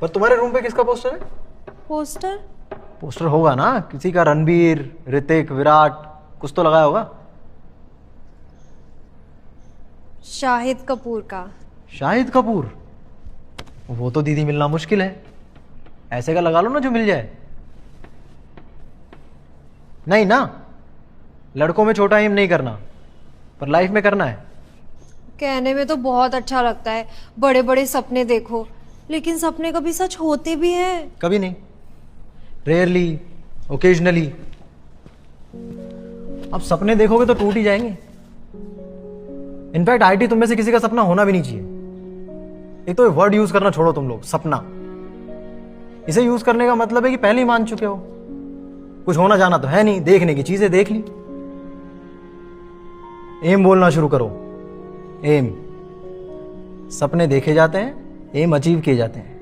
पर तुम्हारे रूम पे किसका पोस्टर है? पोस्टर? पोस्टर होगा ना किसी का, रणबीर, ऋतिक, विराट, कुछ तो लगाया होगा। शाहिद कपूर का। शाहिद कपूर? वो तो दीदी मिलना मुश्किल है, ऐसे का लगा लो ना जो मिल जाए। नहीं ना, लड़कों में छोटा एम नहीं करना, पर लाइफ में करना है। कहने में तो बहुत अच्छा लगता है, बड़े बड़े सपने देखो, लेकिन सपने कभी सच होते भी हैं? कभी नहीं, रेयरली, ओकेजनली। अब सपने देखोगे तो टूट ही जाएंगे। इनफैक्ट आईटी तुम में से किसी का सपना होना भी नहीं चाहिए। एक तो ये वर्ड यूज करना छोड़ो तुम लोग, सपना। इसे यूज करने का मतलब है कि पहले ही मान चुके हो, कुछ होना जाना तो है नहीं, देखने की चीजें देख ली। एम बोलना शुरू करो। एम। सपने देखे जाते हैं, एम अचीव किए जाते हैं।